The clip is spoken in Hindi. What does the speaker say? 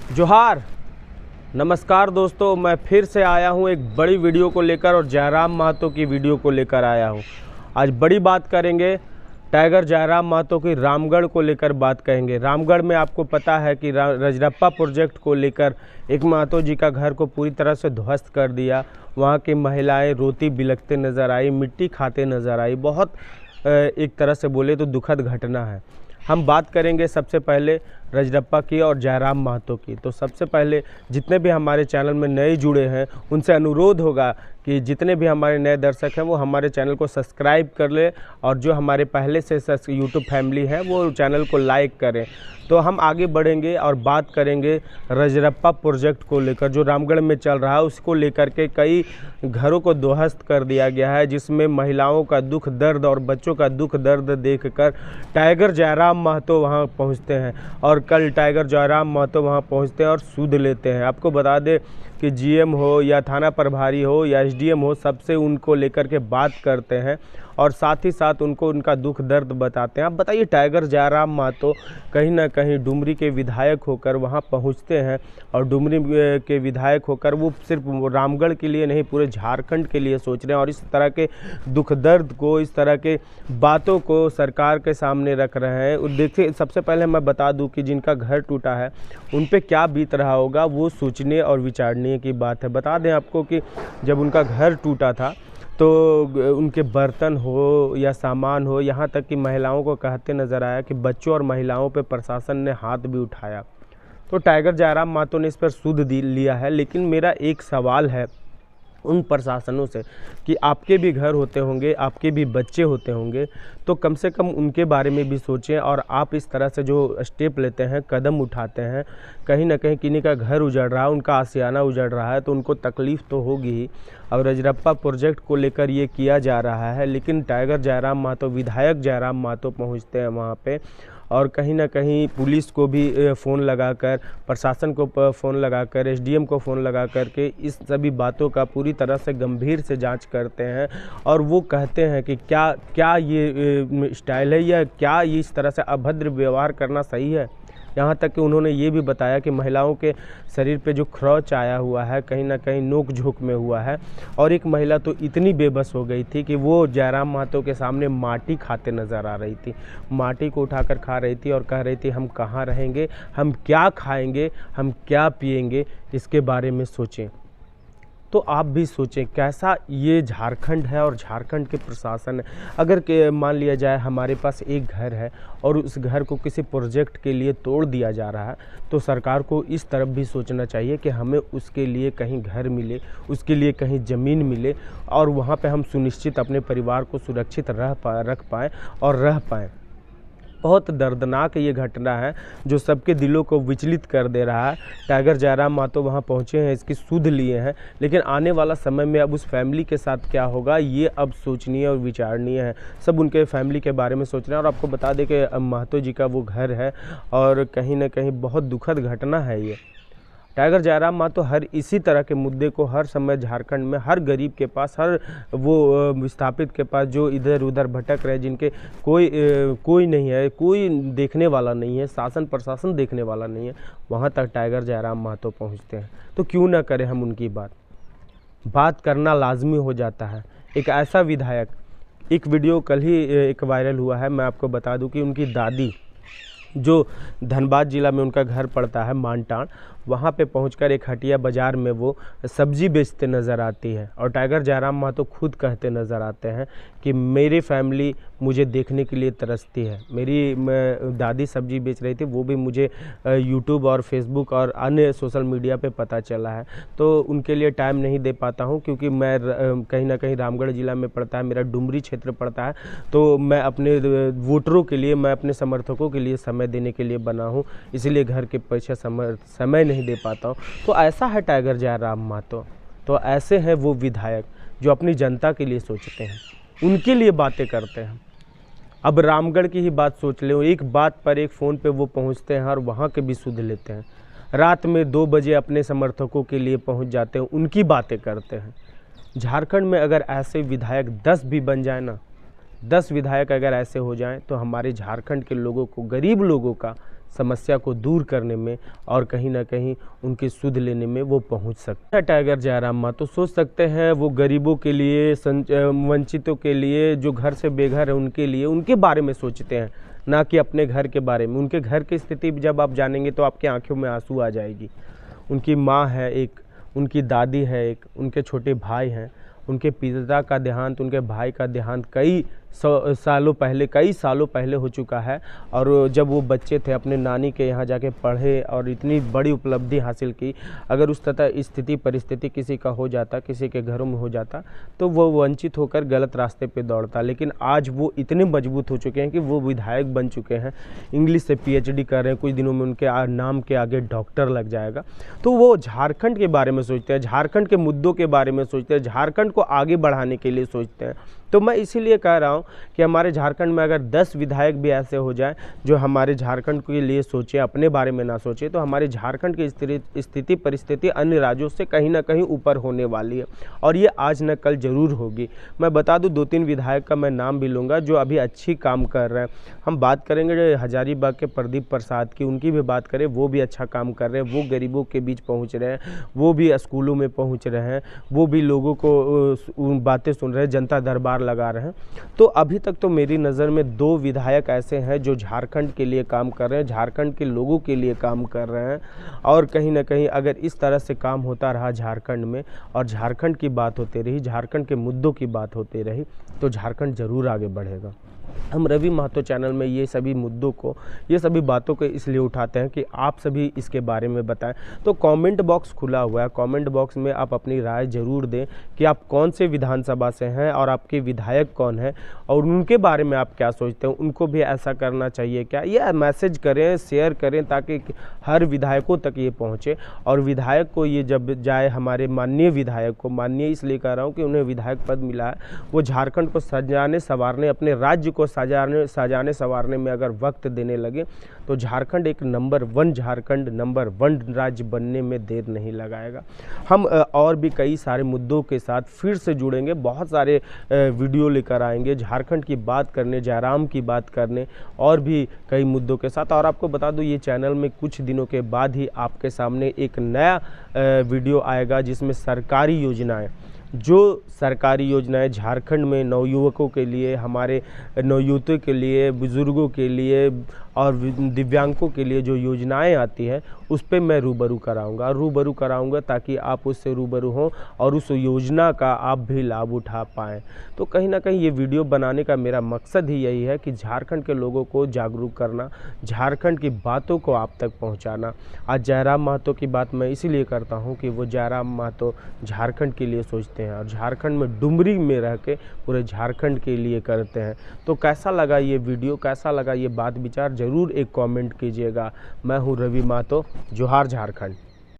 जोहार, नमस्कार दोस्तों। मैं फिर से आया हूं एक बड़ी वीडियो को लेकर और जयराम महतो की वीडियो को लेकर आया हूं। आज बड़ी बात करेंगे, टाइगर जयराम महतो की रामगढ़ को लेकर बात करेंगे। रामगढ़ में आपको पता है कि रजरप्पा प्रोजेक्ट को लेकर एक महतो जी का घर को पूरी तरह से ध्वस्त कर दिया। वहाँ की महिलाएं रोती बिलखते नज़र आई, मिट्टी खाते नज़र आई। बहुत एक तरह से बोले तो दुखद घटना है। हम बात करेंगे सबसे पहले रजरप्पा की और जयराम महतो की। तो सबसे पहले जितने भी हमारे चैनल में नए जुड़े हैं उनसे अनुरोध होगा कि जितने भी हमारे नए दर्शक हैं वो हमारे चैनल को सब्सक्राइब कर ले, और जो हमारे पहले से यूट्यूब फैमिली है वो चैनल को लाइक करें। तो हम आगे बढ़ेंगे और बात करेंगे रजरप्पा प्रोजेक्ट को लेकर जो रामगढ़ में चल रहा है। उसको लेकर के कई घरों को ध्वस्त कर दिया गया है, जिसमें महिलाओं का दुख दर्द और बच्चों का दुख दर्द देखकर टाइगर जयराम महतो वहां पहुंचते हैं। और कल टाइगर जयराम महतो वहां पहुंचते हैं और सूद लेते हैं। आपको बता दें कि जीएम हो या थाना प्रभारी हो या एसडीएम हो, सबसे उनको लेकर के बात करते हैं और साथ ही साथ उनको उनका दुख दर्द बताते हैं। आप बताइए, टाइगर जयराम महतो कहीं ना कहीं डुमरी के विधायक होकर वहां पहुंचते हैं, और डुमरी के विधायक होकर वो सिर्फ रामगढ़ के लिए नहीं पूरे झारखंड के लिए सोच रहे हैं, और इस तरह के दुख दर्द को, इस तरह के बातों को सरकार के सामने रख रहे हैं। देखिए, सबसे पहले मैं बता दूं कि जिनका घर टूटा है उन पे क्या बीत रहा होगा, वो सोचने और विचारने की बात है। बता दें आपको कि जब उनका घर टूटा था तो उनके बर्तन हो या सामान हो, यहाँ तक कि महिलाओं को कहते नज़र आया कि बच्चों और महिलाओं पे प्रशासन ने हाथ भी उठाया। तो टाइगर जयराम महतो ने इस पर सुध लिया है। लेकिन मेरा एक सवाल है उन प्रशासनों से कि आपके भी घर होते होंगे, आपके भी बच्चे होते होंगे, तो कम से कम उनके बारे में भी सोचें। और आप इस तरह से जो स्टेप लेते हैं, कदम उठाते हैं, कहीं ना कहीं किन्हीं का घर उजड़ रहा है, उनका आशियाना उजड़ रहा है, तो उनको तकलीफ़ तो होगी ही। अब रजरप्पा प्रोजेक्ट को लेकर ये किया जा रहा है, लेकिन टाइगर जयराम महतो, विधायक जयराम महतो पहुँचते हैं वहाँ पर, और कहीं ना कहीं पुलिस को भी फ़ोन लगाकर, प्रशासन को फ़ोन लगाकर, एसडीएम को फ़ोन लगा कर के इस सभी बातों का पूरी तरह से गंभीर से जांच करते हैं। और वो कहते हैं कि क्या क्या ये स्टाइल है या क्या ये इस तरह से अभद्र व्यवहार करना सही है। यहाँ तक कि उन्होंने ये भी बताया कि महिलाओं के शरीर पे जो खरोंच आया हुआ है कहीं ना कहीं नोक झोंक में हुआ है, और एक महिला तो इतनी बेबस हो गई थी कि वो जयराम महतो के सामने माटी खाते नज़र आ रही थी। माटी को उठाकर खा रही थी और कह रही थी, हम कहाँ रहेंगे, हम क्या खाएंगे, हम क्या पिएंगे, इसके बारे में सोचें। तो आप भी सोचें कैसा ये झारखंड है और झारखंड के प्रशासन है। अगर मान लिया जाए हमारे पास एक घर है और उस घर को किसी प्रोजेक्ट के लिए तोड़ दिया जा रहा है, तो सरकार को इस तरफ भी सोचना चाहिए कि हमें उसके लिए कहीं घर मिले, उसके लिए कहीं ज़मीन मिले, और वहाँ पे हम सुनिश्चित अपने परिवार को सुरक्षित रख पाएँ और रह पाएँ। बहुत दर्दनाक ये घटना है जो सबके दिलों को विचलित कर दे रहा है। टाइगर जयराम महतो वहाँ पहुँचे हैं, इसकी सुध लिए हैं, लेकिन आने वाला समय में अब उस फैमिली के साथ क्या होगा ये अब सोचनीय और विचारणीय है। सब उनके फैमिली के बारे में सोच रहे हैं। और आपको बता दें कि महतो जी का वो घर है, और कहीं ना कहीं बहुत दुखद घटना है ये। टाइगर जयराम महतो हर इसी तरह के मुद्दे को हर समय झारखंड में हर गरीब के पास, हर वो विस्थापित के पास जो इधर उधर भटक रहे, जिनके कोई नहीं है, कोई देखने वाला नहीं है, शासन प्रशासन देखने वाला नहीं है, वहाँ तक टाइगर जयराम महतो पहुँचते हैं। तो क्यों ना करें हम उनकी बात करना लाजमी हो जाता है। एक ऐसा विधायक, एक वीडियो कल ही एक वायरल हुआ है, मैं आपको बता दूँ कि उनकी दादी जो धनबाद ज़िला में उनका घर पड़ता है मानटाण, वहाँ पे पहुंचकर एक हटिया बाज़ार में वो सब्ज़ी बेचते नज़र आती है। और टाइगर जयराम महतो खुद कहते नज़र आते हैं कि मेरी फैमिली मुझे देखने के लिए तरसती है। मेरी दादी सब्ज़ी बेच रही थी, वो भी मुझे यूट्यूब और फेसबुक और अन्य सोशल मीडिया पे पता चला है, तो उनके लिए टाइम नहीं दे पाता हूँ, क्योंकि मैं कहीं ना कहीं रामगढ़ ज़िला में पड़ता है, मेरा डुमरी क्षेत्र पड़ता है, तो मैं अपने वोटरों के लिए, मैं अपने समर्थकों के लिए समय देने के लिए बना हूँ, इसलिए घर के पीछे समय नहीं दे पाता हूँ। तो ऐसा है टाइगर जयराम महतो। तो ऐसे हैं वो विधायक जो अपनी जनता के लिए सोचते हैं, उनके लिए बातें करते हैं। अब रामगढ़ की ही बात सोच ले, एक बात पर एक फ़ोन पे वो पहुंचते हैं और वहाँ के भी सुध लेते हैं। रात में 2 बजे अपने समर्थकों के लिए पहुंच जाते हैं, उनकी बातें करते हैं। झारखंड में अगर ऐसे विधायक 10 भी बन जाए ना, 10 विधायक अगर ऐसे हो जाएं, तो हमारे झारखंड के लोगों को, गरीब लोगों का समस्या को दूर करने में और कहीं ना कहीं उनकी सुध लेने में वो पहुंच सकते हैं। टाइगर जयराम महतो सोच सकते हैं वो गरीबों के लिए, वंचितों के लिए, जो घर से बेघर है उनके लिए, उनके बारे में सोचते हैं, ना कि अपने घर के बारे में। उनके घर की स्थिति जब आप जानेंगे तो आपकी आंखों में आंसू आ जाएगी। उनकी माँ है एक, उनकी दादी है एक, उनके छोटे भाई हैं, उनके पिता का देहांत, उनके भाई का देहांत कई सालों पहले हो चुका है। और जब वो बच्चे थे अपने नानी के यहाँ जाके पढ़े और इतनी बड़ी उपलब्धि हासिल की। अगर उस तरह स्थिति परिस्थिति किसी का हो जाता, किसी के घरों में हो जाता, तो वो वंचित होकर गलत रास्ते पे दौड़ता। लेकिन आज वो इतने मजबूत हो चुके हैं कि वो विधायक बन चुके हैं, इंग्लिश से PhD कर रहे हैं, कुछ दिनों में उनके नाम के आगे डॉक्टर लग जाएगा। तो वो झारखंड के बारे में सोचते हैं, झारखंड के मुद्दों के बारे में सोचते हैं, झारखंड को आगे बढ़ाने के लिए सोचते हैं। तो मैं इसीलिए कह रहा हूँ कि हमारे झारखंड में अगर 10 विधायक भी ऐसे हो जाएं जो हमारे झारखंड के लिए सोचे, अपने बारे में ना सोचे, तो हमारे झारखंड की स्थिति परिस्थिति अन्य राज्यों से कहीं ना कहीं ऊपर होने वाली है। और ये आज न कल जरूर होगी। मैं बता दूं 2-3 विधायक का मैं नाम भी लूँगा जो अभी अच्छी काम कर रहे हैं। हम बात करेंगे हजारीबाग के प्रदीप प्रसाद की, उनकी भी बात करें, वो भी अच्छा काम कर रहे हैं, वो गरीबों के बीच पहुँच रहे हैं, वो भी स्कूलों में पहुँच रहे हैं, वो भी लोगों को बातें सुन रहे हैं, जनता दरबार लगा रहे हैं। तो अभी तक तो मेरी नज़र में 2 विधायक ऐसे हैं जो झारखंड के लिए काम कर रहे हैं, झारखंड के लोगों के लिए काम कर रहे हैं। और कहीं ना कहीं अगर इस तरह से काम होता रहा झारखंड में और झारखंड की बात होती रही, झारखंड के मुद्दों की बात होती रही, तो झारखंड ज़रूर आगे बढ़ेगा। हम रवि महतो चैनल में ये सभी मुद्दों को, ये सभी बातों को इसलिए उठाते हैं कि आप सभी इसके बारे में बताएं। तो कमेंट बॉक्स खुला हुआ है, कमेंट बॉक्स में आप अपनी राय ज़रूर दें कि आप कौन से विधानसभा से हैं और आपके विधायक कौन हैं और उनके बारे में आप क्या सोचते हैं, उनको भी ऐसा करना चाहिए क्या। ये मैसेज करें, शेयर करें ताकि हर विधायकों तक ये पहुँचे। और विधायक को ये जब जाए, हमारे माननीय विधायक को, माननीय इसलिए कह रहा हूँ कि उन्हें विधायक पद मिला है, वो झारखंड को सजाने संवारने, अपने राज्य को सजाने संवारने में अगर वक्त देने लगे तो झारखंड एक नंबर 1 राज्य बनने में देर नहीं लगाएगा। हम और भी कई सारे मुद्दों के साथ फिर से जुड़ेंगे, बहुत सारे वीडियो लेकर आएंगे झारखंड की बात करने, जयराम की बात करने और भी कई मुद्दों के साथ। और आपको बता दूं ये चैनल में कुछ दिनों के बाद ही आपके सामने एक नया वीडियो आएगा जिसमें सरकारी योजनाएं, जो सरकारी योजनाएं झारखंड में नवयुवकों के लिए, हमारे नवयुवकों के लिए, बुज़ुर्गों के लिए और दिव्यांगों के लिए जो योजनाएं आती हैं उस पर मैं रूबरू कराऊंगा ताकि आप उससे रूबरू हों और उस योजना का आप भी लाभ उठा पाएँ। तो कहीं ना कहीं ये वीडियो बनाने का मेरा मकसद ही यही है कि झारखंड के लोगों को जागरूक करना, झारखंड की बातों को आप तक पहुँचाना। आज जयराम महतो की बात मैं इसीलिए करता हूँ कि वो जयराम महतो झारखंड के लिए सोचते हैं और झारखंड में डुमरी में रह के पूरे झारखंड के लिए करते हैं। तो कैसा लगा ये वीडियो, कैसा लगा ये बात विचार, ज़रूर एक कमेंट कीजिएगा। मैं हूँ रवि महतो, जोहार झारखंड।